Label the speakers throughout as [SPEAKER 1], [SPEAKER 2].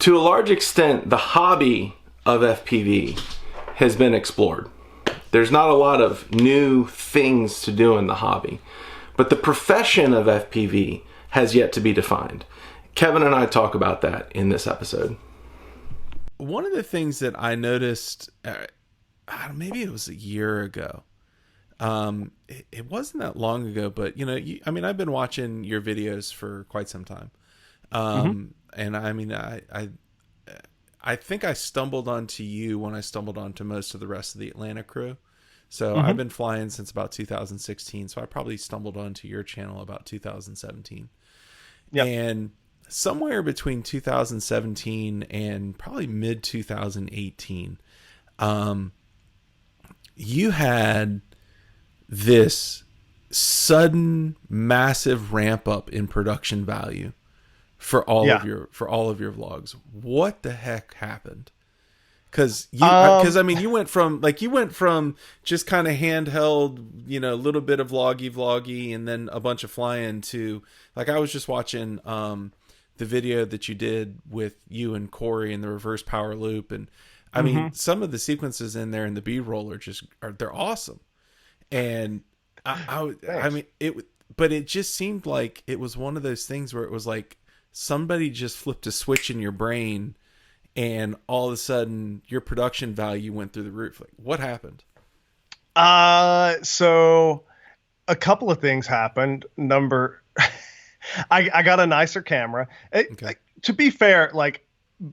[SPEAKER 1] To a large extent, the hobby of FPV has been explored. There's not a lot of new things to do in the hobby, but the profession of FPV has yet to be defined. Kevin and I talk about that in this episode.
[SPEAKER 2] One of the things that I noticed, maybe it was a year ago. It wasn't that long ago, but I've been watching your videos for quite some time. And I think I stumbled onto you when I stumbled onto most of the rest of the Atlanta crew. So I've been flying since about 2016. So I probably stumbled onto your channel about 2017. Yep. And somewhere between 2017 and probably mid 2018, you had this sudden massive ramp up in production value for all of your vlogs. What the heck happened? Because you went from just kind of handheld, a little bit of vloggy, and then a bunch of flying to, like, I was just watching the video that you did with you and Corey and the reverse power loop, and I mean some of the sequences in there and the B-roll they're awesome, and but it just seemed like it was one of those things where it was like somebody just flipped a switch in your brain, and all of a sudden your production value went through the roof. Like, what happened?
[SPEAKER 3] So a couple of things happened. I got a nicer camera. To be fair, like,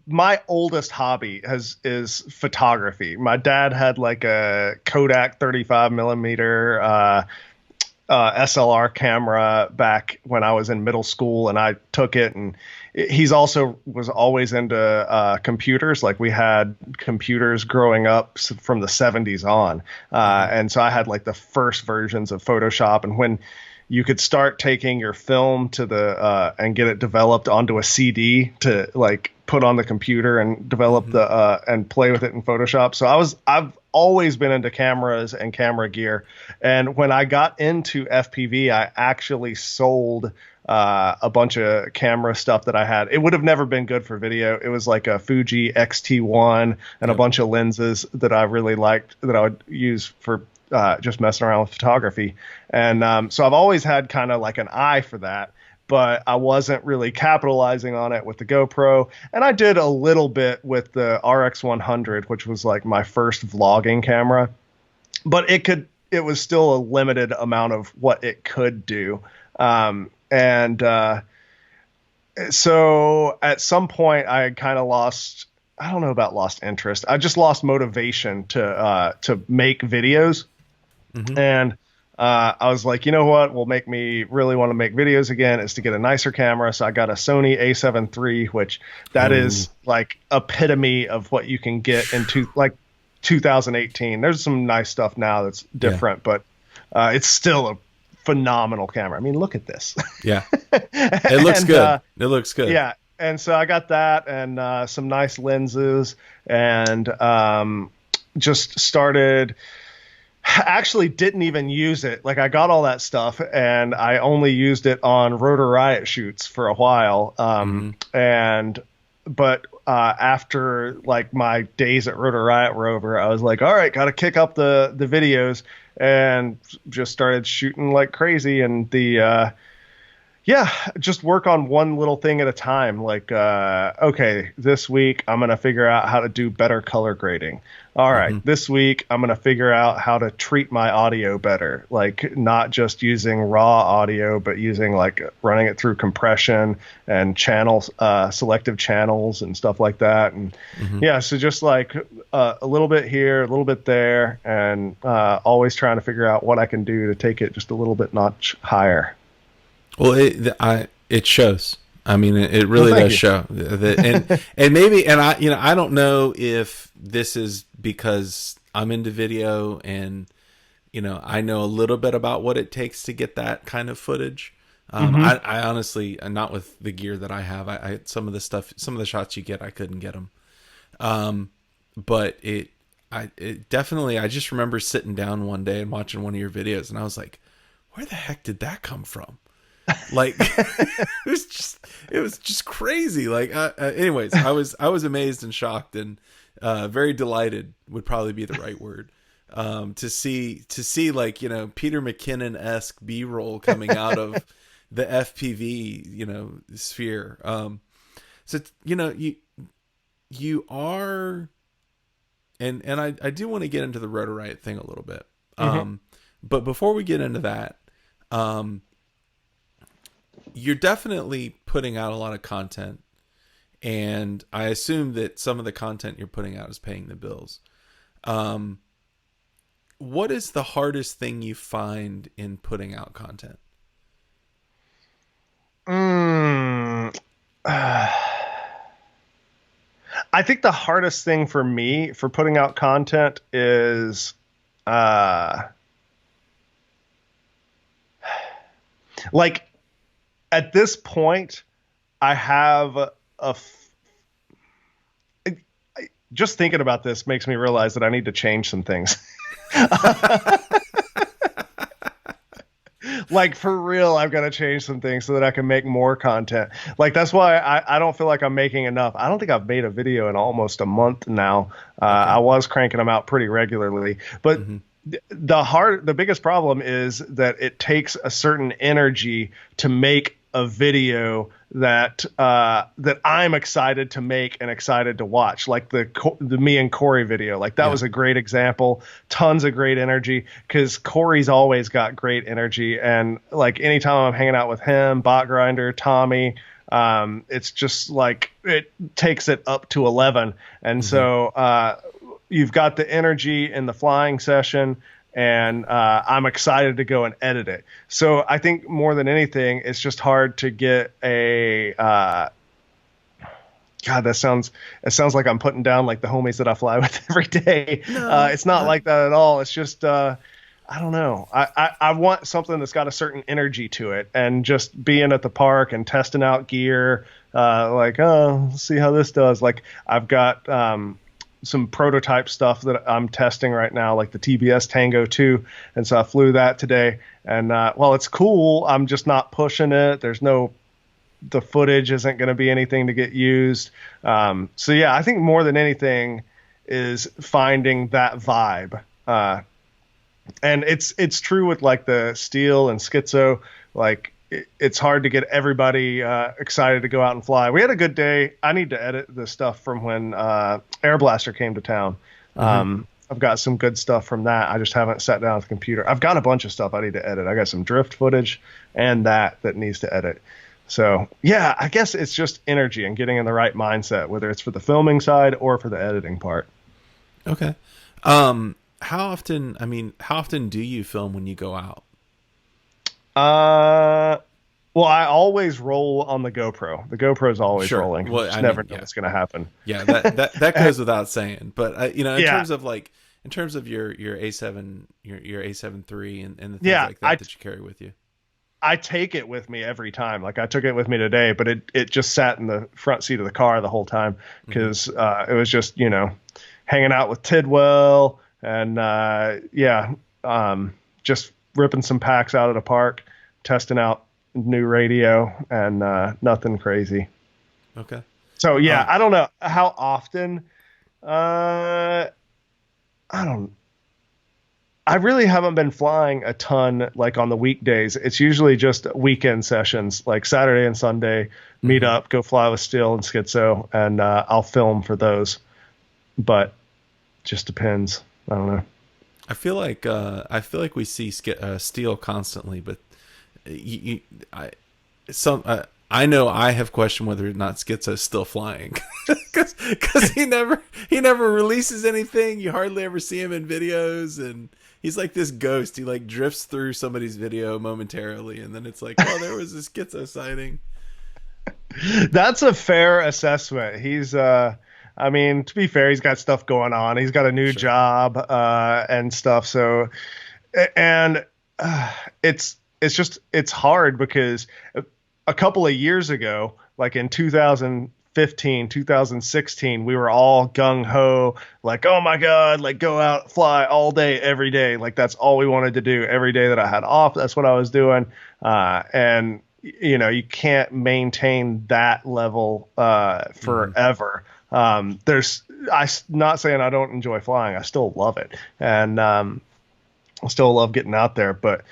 [SPEAKER 3] my oldest hobby is photography. My dad had like a Kodak 35 millimeter SLR camera back when I was in middle school, and I took it, and was always into computers. Like, we had computers growing up from the 70s on. And so I had like the first versions of Photoshop, and when you could start taking your film to and get it developed onto a CD to like put on the computer and develop and play with it in Photoshop. So I've always been into cameras and camera gear. And when I got into FPV, I actually sold a bunch of camera stuff that I had. It would have never been good for video. It was like a Fuji X-T1 and a bunch of lenses that I really liked that I would use for just messing around with photography. And so I've always had kind of like an eye for that, but I wasn't really capitalizing on it with the GoPro. And I did a little bit with the RX100, which was like my first vlogging camera, but it was still a limited amount of what it could do. So at some point I kind of lost interest. I just lost motivation to make videos. And I was like, you know what will make me really want to make videos again is to get a nicer camera. So I got a Sony A7 III, which that is like epitome of what you can get into like 2018. There's some nice stuff now that's different, but it's still a phenomenal camera. I mean, look at this.
[SPEAKER 2] Yeah. It looks good. It looks good.
[SPEAKER 3] Yeah. And so I got that and some nice lenses, and just started. Actually didn't even use it. Like, I got all that stuff and I only used it on Rotor Riot shoots for a while. But after like my days at Rotor Riot were over, I was like, all right, got to kick up the videos, and just started shooting like crazy. And just work on one little thing at a time. Like, okay, this week I'm going to figure out how to do better color grading. All right, this week I'm going to figure out how to treat my audio better. Like, not just using raw audio, but using like running it through compression and channels, selective channels and stuff like that. And so just like a little bit here, a little bit there, and always trying to figure out what I can do to take it just a little bit notch higher.
[SPEAKER 2] Well, it shows. I mean, it really does show. And maybe, and I don't know if this is because I'm into video and, I know a little bit about what it takes to get that kind of footage. I honestly, not with the gear that I have, some of the shots you get, I couldn't get them. But it definitely, I just remember sitting down one day and watching one of your videos, and I was like, where the heck did that come from? Like it was just crazy. Like, anyways, I was amazed and shocked and very delighted would probably be the right word. To see like, you know, Peter McKinnon-esque B-roll coming out of the FPV, you know, sphere. So, you know, you are, and I do want to get into the Rotor Riot thing a little bit. But before we get into that, you're definitely putting out a lot of content, and I assume that some of the content you're putting out is paying the bills. What is the hardest thing you find in putting out content?
[SPEAKER 3] I think the hardest thing for me for putting out content is like at this point I have just thinking about this makes me realize that I need to change some things. Like, for real, I've got to change some things so that I can make more content. Like, that's why I don't feel like I'm making enough. I don't think I've made a video in almost a month now. I was cranking them out pretty regularly. But the biggest problem is that it takes a certain energy to make a video that I'm excited to make and excited to watch, like the me and Corey video. Like that was a great example. Tons of great energy because Corey's always got great energy, and like anytime I'm hanging out with him, Bot Grinder, Tommy, it's just like it takes it up to 11. And so you've got the energy in the flying session. And I'm excited to go and edit it. So I think more than anything, it's just hard to get a God, it sounds like I'm putting down like the homies that I fly with every day. No, it's not like that at all. It's just I don't know. I want something that's got a certain energy to it, and just being at the park and testing out gear, like, oh, let's see how this does. Like I've got some prototype stuff that I'm testing right now, like the TBS Tango 2. And so I flew that today, and while it's cool, I'm just not pushing it. The footage isn't going to be anything to get used. So yeah, I think more than anything is finding that vibe. And it's true with like the Steel and Schizo, like it's hard to get everybody excited to go out and fly. We had a good day. I need to edit the stuff from when Air Blaster came to town. I've got some good stuff from that. I just haven't sat down with the computer. I've got a bunch of stuff I need to edit. I got some drift footage and that needs to edit. So yeah, I guess it's just energy and getting in the right mindset, whether it's for the filming side or for the editing part.
[SPEAKER 2] Okay. How often do you film when you go out?
[SPEAKER 3] Well, I always roll on the GoPro. The GoPro's always rolling. Well, I never know what's going to happen.
[SPEAKER 2] Yeah, that goes without saying. But in terms of your A7, your A7 III and the things like that that you carry with you.
[SPEAKER 3] I take it with me every time. Like I took it with me today, but it just sat in the front seat of the car the whole time because it was just, hanging out with Tidwell and just ripping some packs out at a park, testing out new radio, and nothing crazy.
[SPEAKER 2] Okay.
[SPEAKER 3] So yeah, I don't know how often. I really haven't been flying a ton like on the weekdays. It's usually just weekend sessions, like Saturday and Sunday, meet up, go fly with Steel and Schizo, and I'll film for those. But just depends. I don't know.
[SPEAKER 2] I feel like we see Steel constantly, but I know I have questioned whether or not Schizo's still flying because he never releases anything. You hardly ever see him in videos, and he's like this ghost. He like drifts through somebody's video momentarily, and then it's like, oh, there was a Schizo sighting.
[SPEAKER 3] That's a fair assessment. He's to be fair, he's got stuff going on. He's got a new job and stuff. So, and it's hard because a couple of years ago, like in 2015, 2016, we were all gung ho, like, oh my God, like go out, fly all day, every day. Like that's all we wanted to do every day that I had off. That's what I was doing. And you can't maintain that level forever. I'm not saying I don't enjoy flying. I still love it, and I still love getting out there. But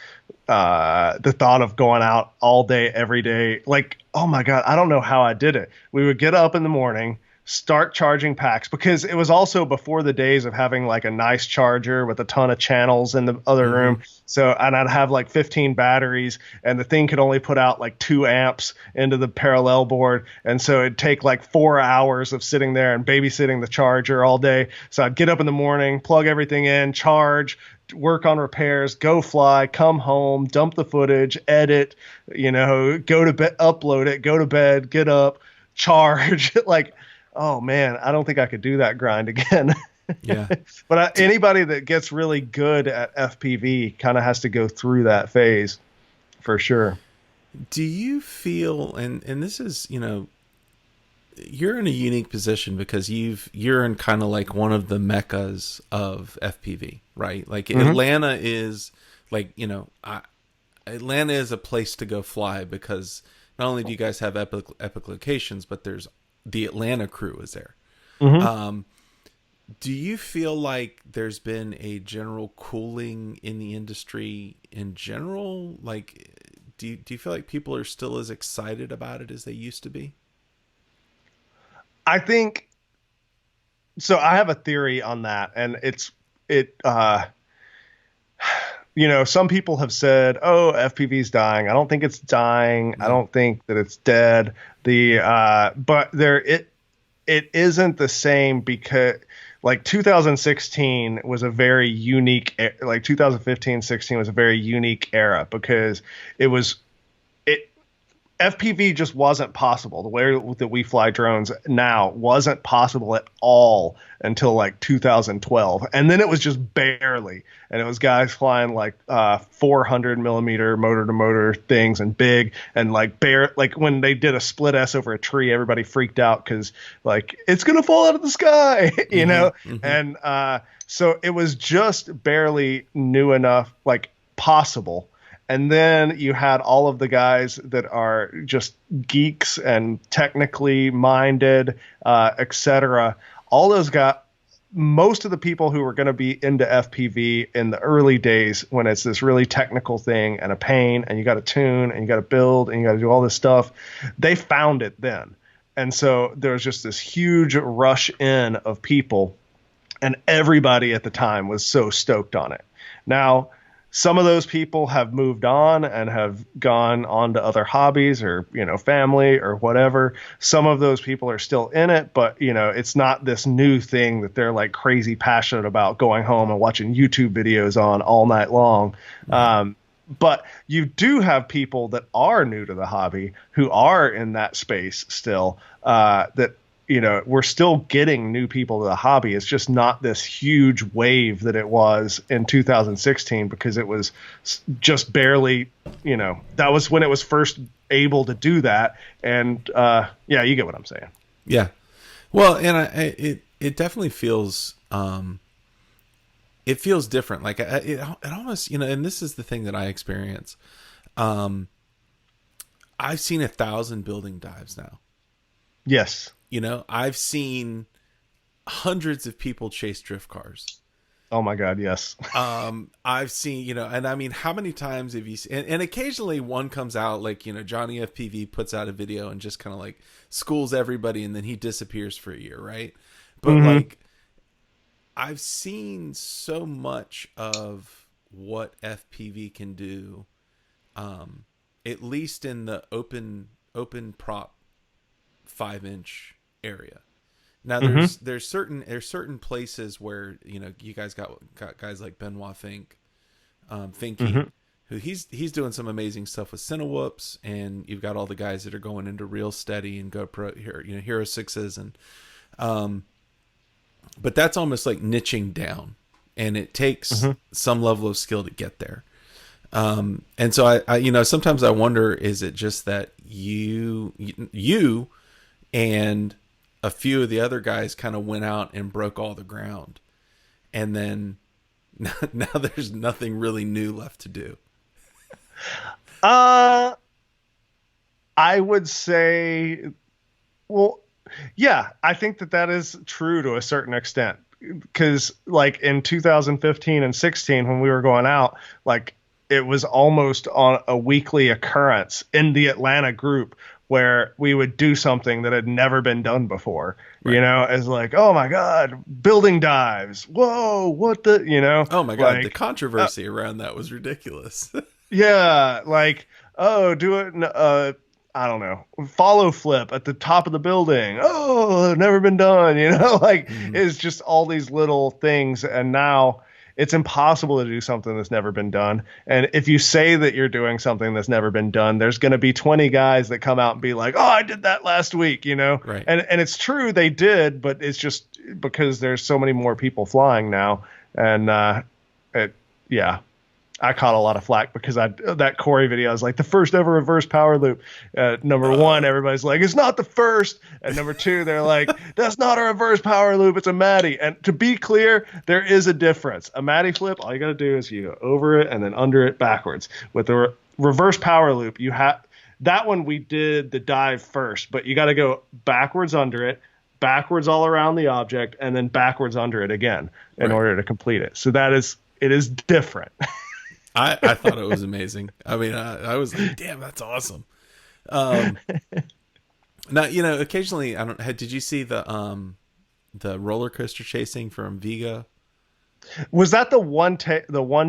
[SPEAKER 3] the thought of going out all day, every day, like, oh my God, I don't know how I did it. We would get up in the morning, start charging packs, because it was also before the days of having like a nice charger with a ton of channels in the other room. So, and I'd have like 15 batteries, and the thing could only put out like 2 amps into the parallel board. And so it'd take like 4 hours of sitting there and babysitting the charger all day. So I'd get up in the morning, plug everything in, charge, work on repairs, go fly, come home, dump the footage, edit, go to bed, upload it, go to bed, get up, charge. Like, oh man, I don't think I could do that grind again.
[SPEAKER 2] Yeah.
[SPEAKER 3] But anybody that gets really good at FPV kind of has to go through that phase for sure.
[SPEAKER 2] Do you feel, and this is, you're in a unique position because you're in kind of like one of the meccas of FPV, right? Like Atlanta is like, Atlanta is a place to go fly because not only do you guys have epic locations, but there's the Atlanta crew is there. Do you feel like there's been a general cooling in the industry in general? Like, do you feel like people are still as excited about it as they used to be?
[SPEAKER 3] I think so. I have a theory on that, and some people have said, "Oh, FPV's dying." I don't think it's dying. I don't think that it's dead. But it isn't the same because like 2016 was a very unique, like 2015, 16 was a very unique era because FPV just wasn't possible. The way that we fly drones now wasn't possible at all until like 2012. And then it was just barely. And it was guys flying like 400 millimeter motor to motor things and big and like when they did a split S over a tree, everybody freaked out because like it's going to fall out of the sky, And so it was just barely new enough, like possible. And then you had all of the guys that are just geeks and technically minded, etc. All those guys, most of the people who were going to be into FPV in the early days when it's this really technical thing and a pain and you got to tune and you got to build and you got to do all this stuff, they found it then. And so there was just this huge rush in of people, and everybody at the time was so stoked on it. Now, some of those people have moved on and have gone on to other hobbies or, family or whatever. Some of those people are still in it, but, it's not this new thing that they're like crazy passionate about going home and watching YouTube videos on all night long. But you do have people that are new to the hobby who are in that space still, that we're still getting new people to the hobby. It's just not this huge wave that it was in 2016 because it was just barely, that was when it was first able to do that. And you get what I'm saying.
[SPEAKER 2] Yeah. Well, and it definitely feels, it feels different. Like it almost, and this is the thing that I experience. I've seen 1,000 building dives now.
[SPEAKER 3] Yes.
[SPEAKER 2] I've seen hundreds of people chase drift cars.
[SPEAKER 3] Oh my God, yes.
[SPEAKER 2] I've seen, and I mean, how many times have you seen, and occasionally one comes out like, Johnny FPV puts out a video and just kind of like schools everybody and then he disappears for a year, right? But like, I've seen so much of what FPV can do, at least in the open prop 5-inch area. Now there's certain places where you guys got guys like Benoit Finke, who he's doing some amazing stuff with Cinewhoops, and you've got all the guys that are going into Real Steady and GoPro Hero 6s and but that's almost like niching down, and it takes some level of skill to get there. And so I sometimes I wonder, is it just that you and a few of the other guys kind of went out and broke all the ground, and then now there's nothing really new left to do?
[SPEAKER 3] I would say, well, yeah, I think that is true to a certain extent. Because like in 2015 and 16, when we were going out, like it was almost on a weekly occurrence in the Atlanta group where we would do something that had never been done before,
[SPEAKER 2] Right.
[SPEAKER 3] as like, oh my God, building dives. Whoa, what the,
[SPEAKER 2] Oh my God,
[SPEAKER 3] like,
[SPEAKER 2] the controversy around that was ridiculous.
[SPEAKER 3] yeah, like, oh, do it. I don't know, follow flip at the top of the building. Oh, never been done. Like it's just all these little things. And now it's impossible to do something that's never been done. And if you say that you're doing something that's never been done, there's going to be 20 guys that come out and be like, oh, I did that last week,
[SPEAKER 2] Right.
[SPEAKER 3] And it's true they did, but it's just because there's so many more people flying now. And, yeah. I caught a lot of flack because that Corey video, I was like, the first ever reverse power loop. Number one, everybody's like, it's not the first. And number two, they're like, that's not a reverse power loop. It's a Matty. And to be clear, there is a difference. A Matty flip, all you got to do is you go over it and then under it backwards. With the reverse power loop, you have that one. We did the dive first, but you got to go backwards under it, backwards all around the object, and then backwards under it again in order to complete it. So it is different.
[SPEAKER 2] I thought it was amazing. I mean, I was like, damn, that's awesome. Now, occasionally, did you see the roller coaster chasing from Viga?
[SPEAKER 3] Was that the one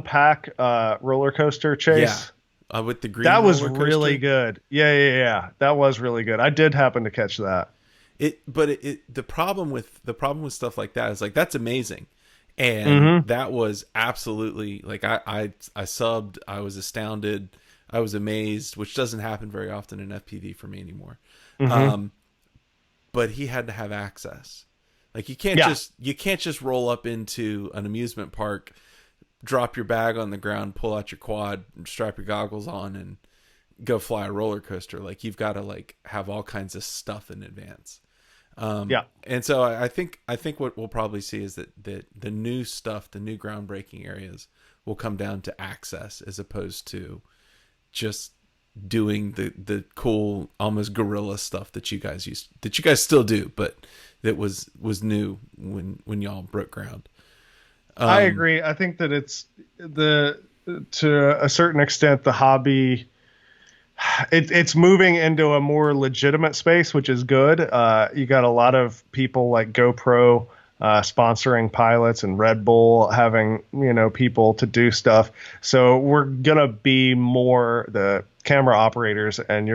[SPEAKER 3] pack roller coaster chase?
[SPEAKER 2] Yeah. With the green
[SPEAKER 3] that was
[SPEAKER 2] roller coaster?
[SPEAKER 3] really good. Yeah. That was really good. I did happen to catch that.
[SPEAKER 2] The problem with stuff like that is like, that's amazing. And that was absolutely like, I subbed, I was astounded, I was amazed, which doesn't happen very often in FPV for me anymore. But he had to have access. Like you can't just roll up into an amusement park, drop your bag on the ground, pull out your quad, strap your goggles on, and go fly a roller coaster. Like you've got to like have all kinds of stuff in advance. And so I think what we'll probably see is that the new stuff, the new groundbreaking areas will come down to access as opposed to just doing the cool, almost guerrilla stuff that you guys still do, but that was new when y'all broke ground.
[SPEAKER 3] I agree. I think that it's to a certain extent, the hobby, it's moving into a more legitimate space, which is good. You got a lot of people like GoPro sponsoring pilots and Red Bull having, people to do stuff. So we're going to be more the camera operators, and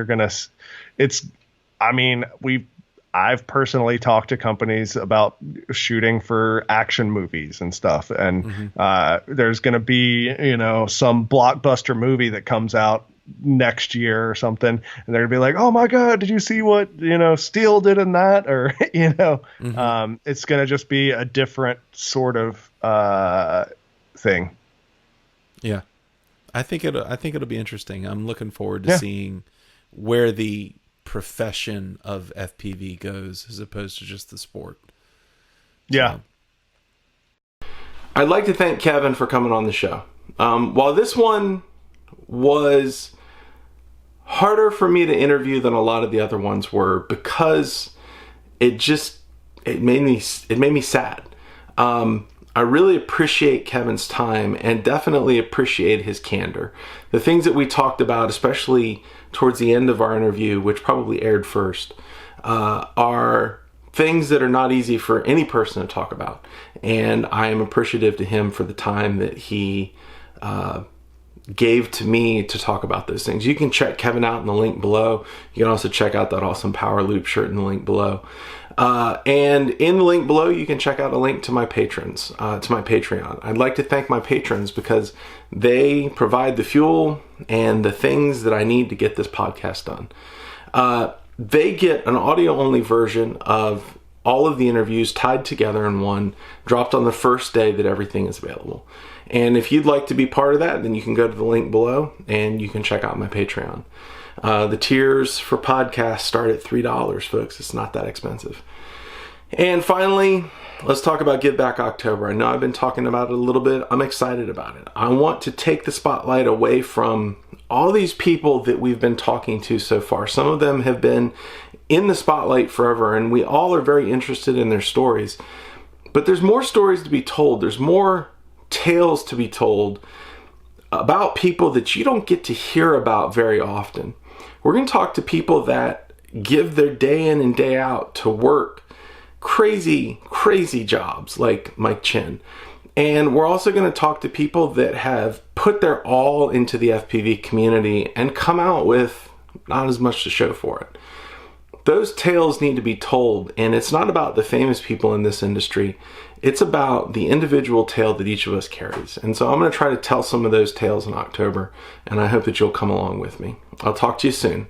[SPEAKER 3] I've personally talked to companies about shooting for action movies and stuff. And there's going to be, some blockbuster movie that comes out next year or something, and they're gonna be like, oh my God, did you see what Steele did in that? Or it's gonna just be a different sort of thing.
[SPEAKER 2] Yeah, I think it'll be interesting. I'm looking forward to seeing where the profession of FPV goes as opposed to just the sport.
[SPEAKER 3] Yeah.
[SPEAKER 1] I'd like to thank Kevin for coming on the show. While this one was harder for me to interview than a lot of the other ones were, because it made me sad. I really appreciate Kevin's time and definitely appreciate his candor. The things that we talked about, especially towards the end of our interview, which probably aired first, are things that are not easy for any person to talk about. And I am appreciative to him for the time that he gave to me to talk about those things. You can check Kevin out in the link below. You can also check out that awesome Power Loop shirt in the link below. And in the link below, you can check out a link to my patrons, to my Patreon. I'd like to thank my patrons because they provide the fuel and the things that I need to get this podcast done. They get an audio-only version of all of the interviews tied together in one, dropped on the first day that everything is available. And if you'd like to be part of that, then you can go to the link below and you can check out my Patreon. The tiers for podcasts start at $3, folks. It's not that expensive. And finally, let's talk about Give Back October. I know I've been talking about it a little bit. I'm excited about it. I want to take the spotlight away from all these people that we've been talking to so far. Some of them have been in the spotlight forever, and we all are very interested in their stories. But there's more stories to be told. There's more tales to be told about people that you don't get to hear about very often. We're going to talk to people that give their day in and day out to work crazy jobs like Mike Chin. And we're also going to talk to people that have put their all into the FPV community and come out with not as much to show for it. Those tales need to be told, and it's not about the famous people in this industry. It's about the individual tale that each of us carries. And so I'm going to try to tell some of those tales in October, and I hope that you'll come along with me. I'll talk to you soon.